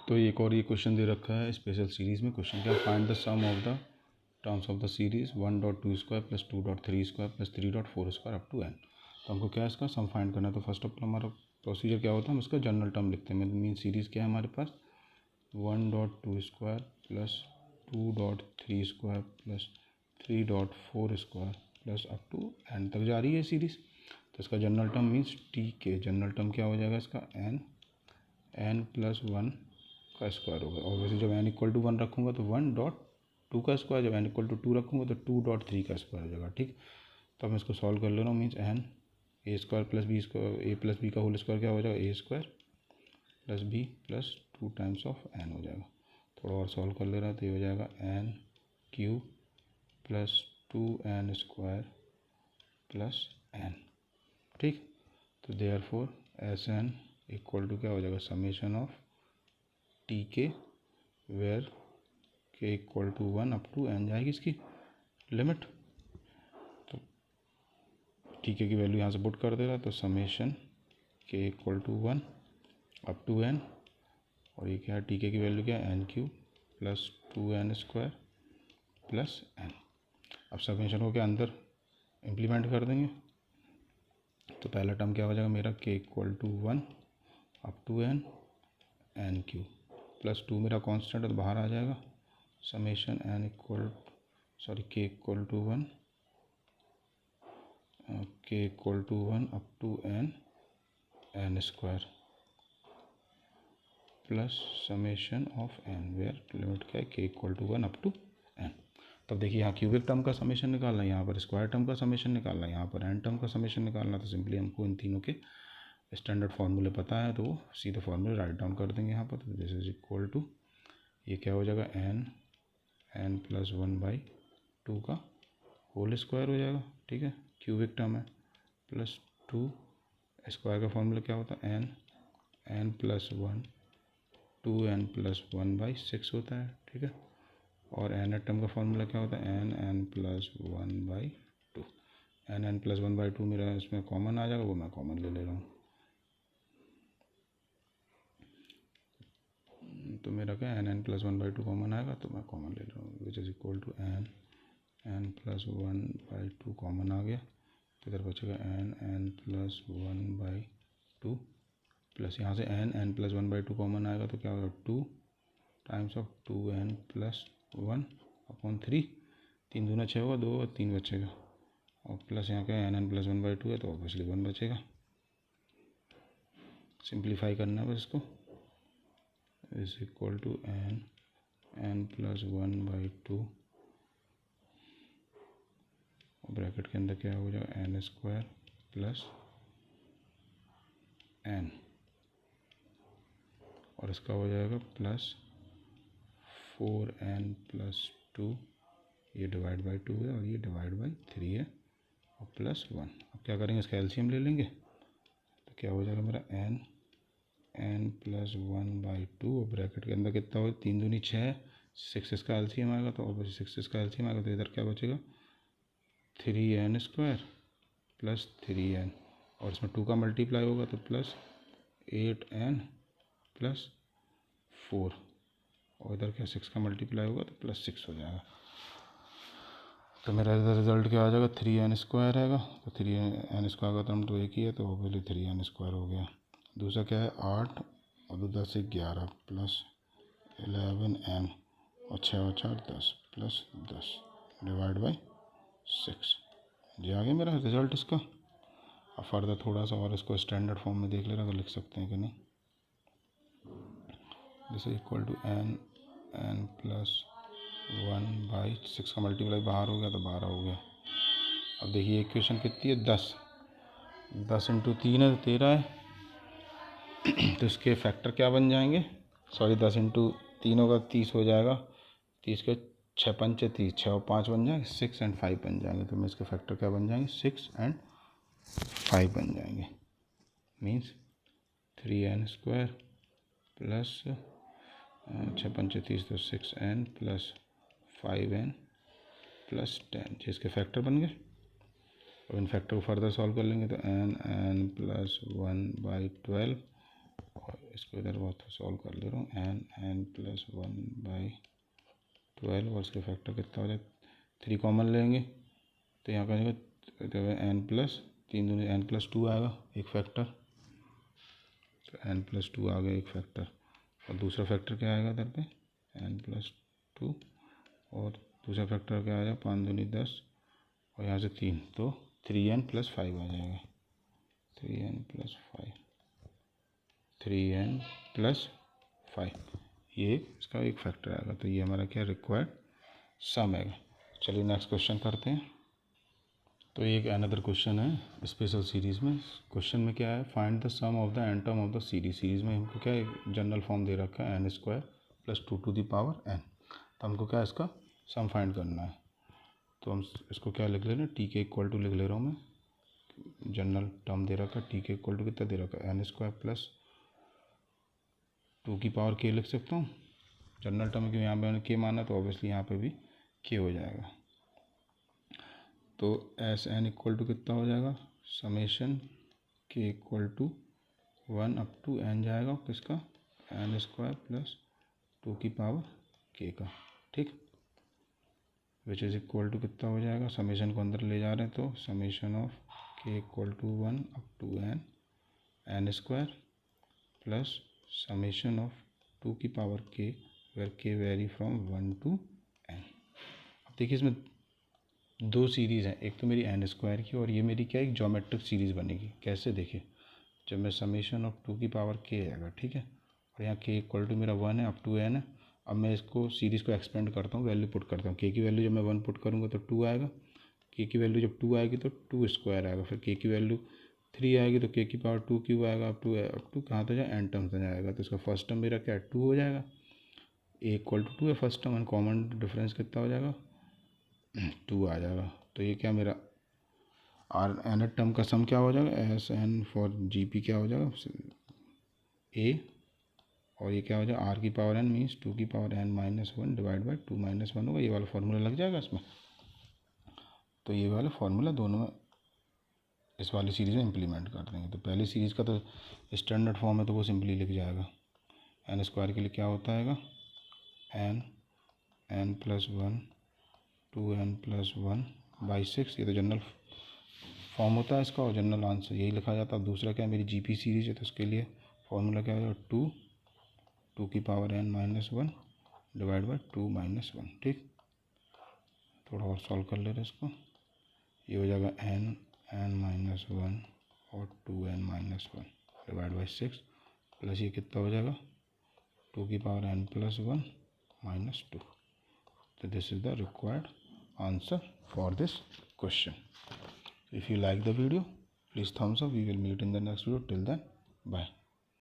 तो एक और ये क्वेश्चन दे रखा है स्पेशल सीरीज़ में। क्वेश्चन क्या, find the sum of the terms of the series 1.2² plus 2.3² plus 3.4² up to n। तो हमको क्या है इसका सम फाइंड करना है। तो फर्स्ट ऑफ ऑल हमारा प्रोसीजर क्या होता है, हम इसका जनरल टर्म लिखते हैं। मीन सीरीज़ क्या है हमारे पास 1.2² plus 2.3² plus 3.4² plus up to n तक जा रही है सीरीज़। तो इसका जनरल टर्म मीन्स टी के जनरल टर्म क्या हो जाएगा इसका n प्लस 1 का स्क्वायर होगा। और वैसे जब n इक्वल टू 1 रखूँगा तो 1.2 का स्क्वायर, जब n इक्वल टू 2 रखूँगा तो 2.3 का स्क्वायर हो जाएगा। ठीक, तो मैं इसको सॉल्व कर ले रहा हूँ। Means n A square plus B square A plus B का होल स्क्वायर क्या हो जाएगा A square plus B plus 2 times of n हो जाएगा। थोड़ा और सॉल्व कर ले रहा है तो ये हो जाएगा n cube plus 2n square plus n। ठीक, तो therefore S N equal to क्या हो जाएगा summation of T K where K equal to 1 up to n जाएगी इसकी लिमिट। तो टी के की वैल्यू यहाँ से पुट कर दे रहा, तो समेशन के equal to 1 up to n, और ये क्या है टी के की वैल्यू क्या है n cube plus 2n square plus n। अब समेशन को क्या अंदर इम्प्लीमेंट कर देंगे। तो पहला टर्म क्या हो जाएगा मेरा K equal to 1 up to n cube plus 2 मेरा कांस्टेंट है तो बाहर आ जाएगा समेशन के equal to 1 up to n square plus summation of n where limit क्या है K equal to 1 up to n। तब देखिए यहाँ क्यूबिक टर्म का समेशन निकालना है, यहाँ पर स्क्वायर टर्म का समेशन निकालना है, यहाँ पर n टर्म का समेशन निकालना है। तो सिंपली हमको इन तीनों के स्टैंडर्ड फार्मूले पता है तो सीधे फार्मूले राइट डाउन कर देंगे यहाँ पर। तो दिस इज इक्वल टू ये क्या हो जाएगा n प्लस 1/2 का होल स्क्वायर हो जाएगा। ठीक है, क्यूबिक टर्म है प्लस 2 स्क्वायर का फार्मूला क्या होता है n प्लस 1 2n प्लस 1/6 होता है। ठीक है, और n टर्म का फार्मूला क्या होता है n प्लस 1/2। n प्लस 1/2 मेरा इसमें कॉमन आ जाएगा, वो मैं कॉमन ले रहा हूँ। तो मेरा क्या n प्लस 1/2 कॉमन आएगा तो मैं कॉमन ले रहा हूँ which is equal to n plus 1/2 common आ गया। तो इधर बचेगा n प्लस 1/2 प्लस यहाँ से n प्लस 1/2 कॉमन आएगा तो क्या होगा 2 times of 2n plus 1 upon 3। 3 दूना 6 होगा, 2 और 3 बचेगा, और प्लस यहाँ क्या n प्लस 1/2 है तो ऑब्वियसली 1 बचेगा। सिंप्लीफाई करना है बस इसको, is equal to n plus 1/2 bracket के अंदर क्या हो जाएगा n स्क्वायर प्लस n, और इसका हो जाएगा प्लस 4n प्लस 2, ये डिवाइड बाई 2 है और ये डिवाइड बाई 3 है, और प्लस 1। अब क्या करेंगे इसका एलसीएम ले लेंगे। तो क्या हो जाएगा मेरा n प्लस 1/2 और ब्रैकेट के अंदर कितना हो 3 दूनी 6, 6 इसका एलसीएम आएगा तो ऑब्वियसली 6 इसका एलसीएम आएगा तो इधर क्या बचेगा 3n स्क्वायर प्लस 3n, और इसमें 2 का मल्टीप्लाई होगा तो प्लस 8n प्लस 4, और इधर क्या 6 का मल्टीप्लाई होगा तो प्लस 6 हो जाएगा। तो मेरा इधर रिजल्ट क्या आ जाएगा 3n स्क्वायर आएगा। तो 3n स्क्वायर का टर्म तो एक ही है तो ऑब्वियसली 3n स्क्वायर हो गया। दूसरा क्या है 8 और 2 10 से 11 प्लस 11m और 6 और 4 10 प्लस 10 डिवाइड बाई 6। ये आ गया मेरा रिजल्ट इसका। अब फर्दर थोड़ा सा और इसको स्टैंडर्ड फॉर्म में देख ले रहा तो लिख सकते हैं कि नहीं। This is equal to n plus 1/6 का मल्टीप्लाई बाहर हो गया तो 12 हो गया। अब देखिए इक्वेशन कितनी है 10 इंटू 3 है तो 13 है। तो इसके फैक्टर क्या बन जाएंगे, सॉरी 10 इंटू 3 होगा 30 हो जाएगा, 30 के 6 पंचे 30, 6 और 5 बन जाएंगे 6 एंड 5 बन जाएंगे। तो मैं इसके फैक्टर क्या बन जाएंगे 6 एंड 5 बन जाएंगे। मीन्स 3n स्क्वायर प्लस 6 पंचे 30 तो 6n प्लस 5n प्लस 10, इसके फैक्टर बन गए। अब इन फैक्टर को फर्दर सॉल्व कर लेंगे तो n प्लस 1/12 और इसको इधर बहुत सॉल्व कर ले रहा हूँ। n प्लस 1/12 और इसके फैक्टर कितना हो जाए, 3 कॉमन लेंगे तो यहाँ का जाएगा n प्लस 3 दूनी n प्लस 2 आएगा एक फैक्टर, तो n प्लस 2 आ गया एक फैक्टर। और दूसरा फैक्टर क्या आएगा इधर पे n प्लस 2, और दूसरा फैक्टर क्या आएगा 5 दूनी 10 और यहाँ से 3, तो 3n प्लस 5 आ जाएगा। 3n प्लस 5, 3n प्लस 5, ये इसका एक फैक्टर आएगा। तो ये हमारा क्या रिक्वायर्ड सम है। चलिए नेक्स्ट क्वेश्चन करते हैं। तो ये एक अनदर क्वेश्चन है स्पेशल सीरीज़ में। क्वेश्चन में क्या है, find the sum of the n term of the series. Series में हमको क्या है, जनरल फॉर्म दे रखा है n square plus 2 to the power n। तो हमको क्या इसका सम फाइंड करना है। तो हम इसको क्या लिख ले रहे हैं, टी के इक्वल टू लिख ले रहा हूँ मैं। जनरल टर्म दे रखा है, टी के इक्वल टू कितना दे रखा है, n स्क्वायर प्लस 2 की पावर k लिख सकता हूँ। जनरल टर्म क्यों यहाँ पे मैंने k माना, तो ऑब्वियसली यहाँ पे भी k हो जाएगा। तो एस एन इक्वल टू कितना हो जाएगा, समेशन के equal to 1 up to n जाएगा किसका, n स्क्वायर प्लस 2 की पावर k का, ठीक। विच इज़ इक्वल टू कितना हो जाएगा, समेशन को अंदर ले जा रहे हैं तो summation of k equal to 1 up to n square plus summation of 2 की power k where k vary from 1 to n। अब देखिए इसमें दो सीरीज़ हैं, एक तो मेरी n स्क्वायर की और ये मेरी क्या एक ज्योमेट्रिक सीरीज़ बनेगी। कैसे देखिए, जब मैं समेशन ऑफ 2 की पावर k आएगा, ठीक है, और यहाँ k इक्वल टू मेरा 1 है अप टू n है। अब मैं इसको सीरीज़ को एक्सपेंड करता हूँ, वैल्यू पुट करता हूँ। k की वैल्यू जब मैं 1 पुट करूँगा तो 2 आएगा, k की वैल्यू जब 2 आएगी तो 2 स्क्वायर आएगा, फिर k की वैल्यू 3 आएगी तो k की पावर 2 क्यूब आएगा, अप टू कहाँ तक जाए, n टर्म तक जाएगा। तो इसका फर्स्ट टर्म मेरा क्या है, 2 हो जाएगा। a इक्वल टू 2 है फर्स्ट टर्म, कॉमन डिफरेंस कितना हो जाएगा, 2 आ जाएगा। तो ये क्या मेरा आर एन टर्म का सम क्या हो जाएगा, S n for G P क्या हो जाएगा ए, और ये क्या हो जाएगा आर की पावर एन मीन्स 2 की power n minus 1 divide by 2 minus 1 होगा। ये वाला फार्मूला लग जाएगा इसमें। तो ये वाला फार्मूला दोनों में इस वाली सीरीज़ में इम्प्लीमेंट कर देंगे। तो पहली सीरीज़ का तो स्टैंडर्ड फॉर्म है तो वो सिंपली लिख जाएगा। एन स्क्वायर के लिए क्या होता है, N plus 1 2n plus 1 by 6, ये तो जनरल फॉर्म होता है इसका और जनरल आंसर यही लिखा जाता है। दूसरा क्या है, मेरी जीपी सीरीज है तो उसके लिए फॉर्मूला क्या होगा, 2 की power n minus 1 divide by 2 minus 1, ठीक। थोड़ा और सॉल्व कर ले रहे इसको, ये हो जाएगा n माइनस 1 और 2n minus 1 divide by 6 plus ये कितना हो जाएगा 2 की power n plus 1 minus 2। So this is the required answer for this question. If you like the video, please thumbs up. We will meet in the next video. Till then, bye.